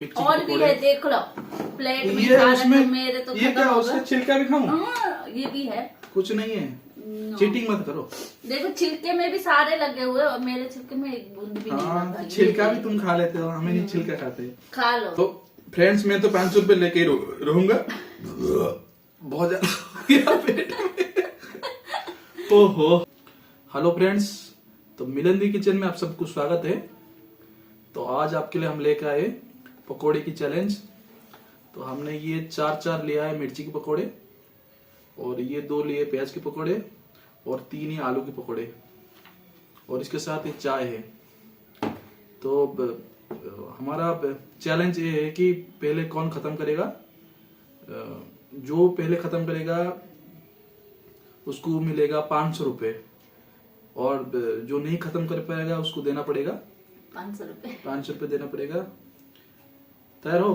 मिर्ची के और भी पकौड़े। है, देख लो प्लेट में ये खाना उसमें तो मेरे तो ये खत्म क्या हो उसका गया। छिलका भी खाऊं? हाँ, ये भी है। कुछ नहीं है, नो। चीटिंग मत करो। देखो छिलके में भी सारे लगे हुए और मेरे छिलके में एक बूंद भी नहीं हाँ लगा। तो छिलका ये भी तुम खा लेते हो, हमें नहीं छिलका खाते। खा लो। तो फ्रेंड्स मैं तो 500 रुपए लेके ही रहूंगा। बहुत ज्यादा हो गया पेट में। ओहो। हेलो फ्रेंड्स, तो मिलन दी किचन में आप सबको स्वागत है। तो आज आपके लिए हम लेकर आए पकोड़े की चैलेंज। तो हमने ये चार लिया है मिर्ची के पकोड़े, और ये 2 लिए प्याज के पकोड़े, और 3 ही आलू के पकोड़े, और इसके साथ ये चाय है। तो हमारा चैलेंज ये है कि पहले कौन खत्म करेगा। जो पहले खत्म करेगा उसको मिलेगा 500 रुपए, और जो नहीं खत्म कर पाएगा उसको देना पड़ेगा 500 रुपए। 500 रुपए देना पड़ेगा। तैयार हो?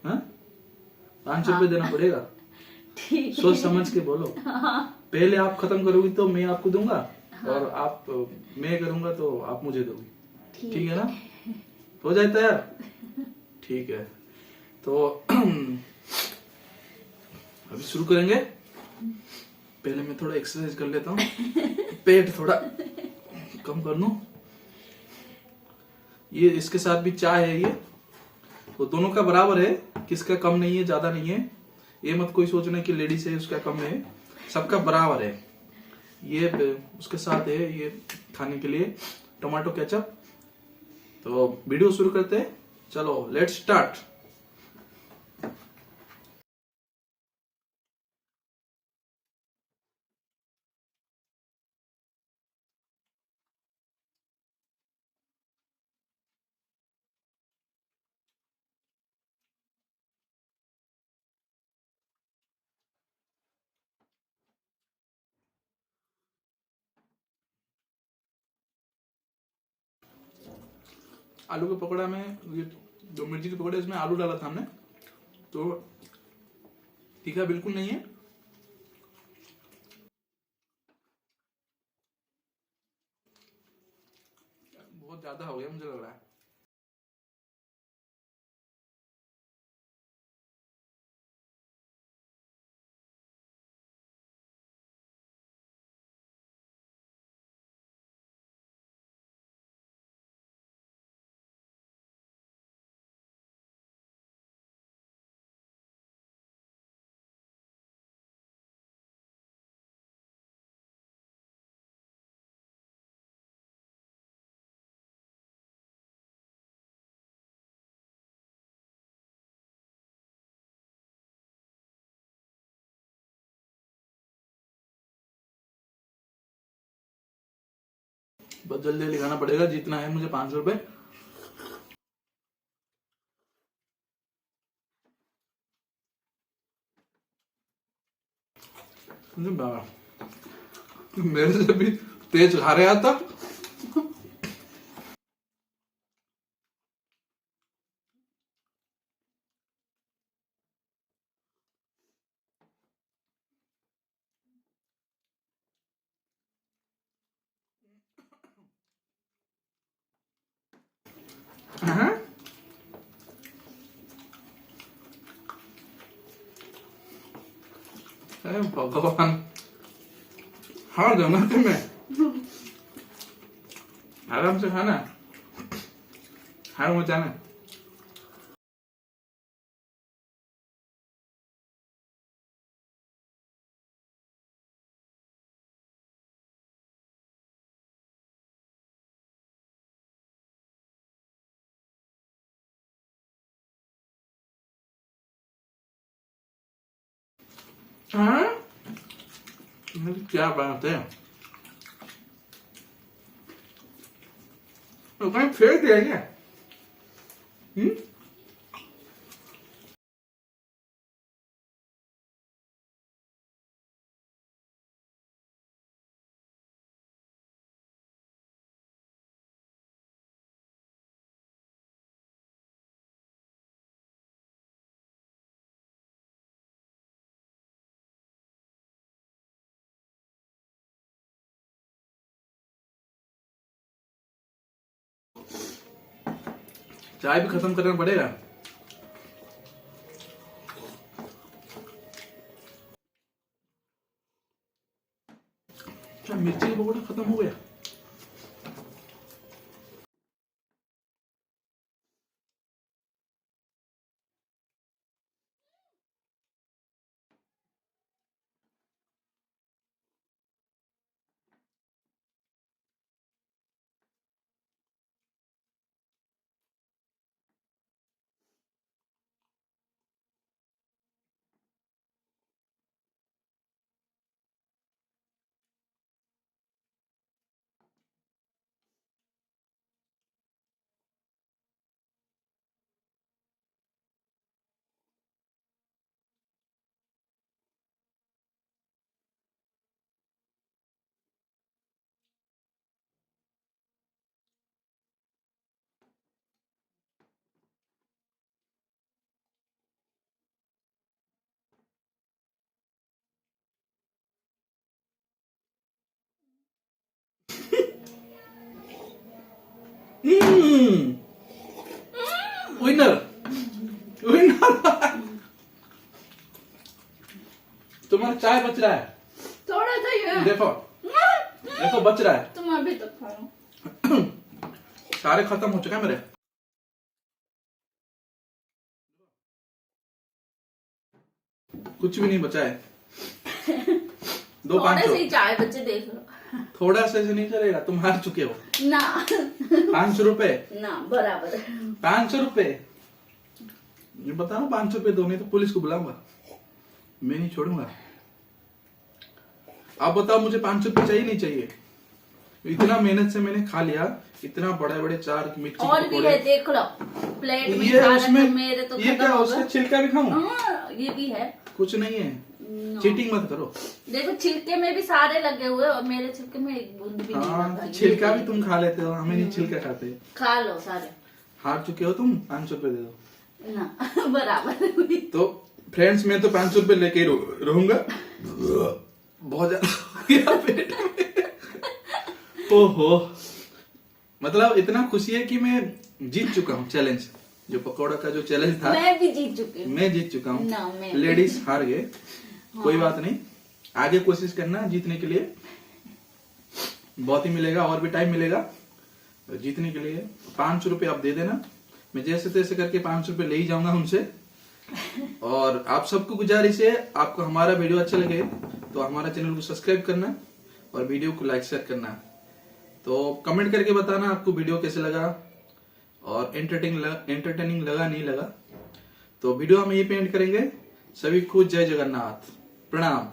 हाँ, 500 रुपए देना पड़ेगा। ठीक है। सोच समझ के बोलो। पहले आप खत्म करोगी तो मैं आपको दूंगा, और आप मैं करूंगा तो आप मुझे दोगी। ठीक है ना? हो जाए तैयार? ठीक है, तो अभी शुरू करेंगे। पहले मैं थोड़ा एक्सरसाइज कर लेता हूँ, पेट थोड़ा कम कर लूं। ये इसके साथ भी चाय है, ये तो दोनों का बराबर है, किसका कम नहीं है, ज्यादा नहीं है। ये मत कोई सोचना कि लेडीज है उसका कम है, सबका बराबर है। ये उसके साथ है ये खाने के लिए टमाटो केचप। तो वीडियो शुरू करते हैं, चलो लेट्स स्टार्ट। आलू के पकौड़ा में ये जो मिर्ची के पकौड़े इसमें आलू डाला था हमने, तो तीखा बिल्कुल नहीं है। बहुत ज्यादा हो गया मुझे लग रहा है। बहुत जल्दी जल्दी खाना पड़ेगा, जितना है मुझे 500 रुपए। मेरे से भी तेज खा रहे आता। हाँ? अरे भगवान, हार जाऊंगा तुम्हें। आराम से खाना, हार मचाना। हाँ? क्या बात है, तो कहीं फेंक दिया क्या? हम्म? चाय भी खत्म करना पड़ेगा। अच्छा, मिर्ची का पकौड़ा खत्म हो गया। Winner winner. तुम्हारा चाय बच रहा है, थोड़ा सा ही है। देखो देखो बच रहा है। तुम अभी तक खाओ। सारे खत्म हो चुके हैं मेरे। कुछ भी नहीं बचा है। दो थोड़े 500 से ही चाय बच्चे देख लो। थोड़ा सा से नहीं चलेगा, तुम हार चुके हो। ना 500 रुपए, ना बराबर। 500 रुपए। ये बताओ 500 रुपए दो, नहीं तो पुलिस को बुलाऊंगा। मैं नहीं छोड़ूंगा। आप बताओ मुझे 500 रुपए चाहिए नहीं चाहिए? इतना मेहनत से मैंने खा लिया, इतना बड़े बड़े 4 मिर्ची और के भी पकौड़े। है, देख लो प्लेट में ये सारा उसमें तो मेरे तो ये खत्म क्या, हो उसका गया। छिलका भी खाऊं? हाँ, ये भी है। कुछ नहीं है, नो। चीटिंग मत करो। देखो छिलके में भी सारे लगे हुए और मेरे छिलके में एक बूंद भी नहीं हाँ, लगा। तो ये छिलका भी तुम खा लेते हो, हमें नहीं छिलका खाते। खा लो सारे। हार चुके हो तुम, 500 रुपए दे दो। ना बराबर हुई। तो फ्रेंड्स, मैं तो 500 रुपए लेके रहूंगा। बहुत ज्यादा पेट में। ओहो, मतलब इतना खुशी है कि मैं जीत चुका हूँ चैलेंज। जो पकौड़ा का जो चैलेंज था, मैं भी जीत चुकी हूँ। मैं जीत चुका ना, हूँ। मैं लेडीज हार गए, कोई बात नहीं, आगे कोशिश करना जीतने के लिए। बहुत ही मिलेगा, और भी टाइम मिलेगा जीतने के लिए। 500 रुपए आप दे देना, मैं जैसे तैसे करके 500 रुपए ले ही जाऊंगा उनसे। और आप सबको गुजारिश है, आपको हमारा वीडियो अच्छा लगे तो हमारा चैनल को सब्सक्राइब करना और वीडियो को लाइक शेयर करना। तो कमेंट करके बताना आपको वीडियो कैसे लगा और एंटरटेनिंग लगा नहीं लगा। तो वीडियो हम यही पे एंड करेंगे। सभी को जय जगन्नाथ, प्रणाम।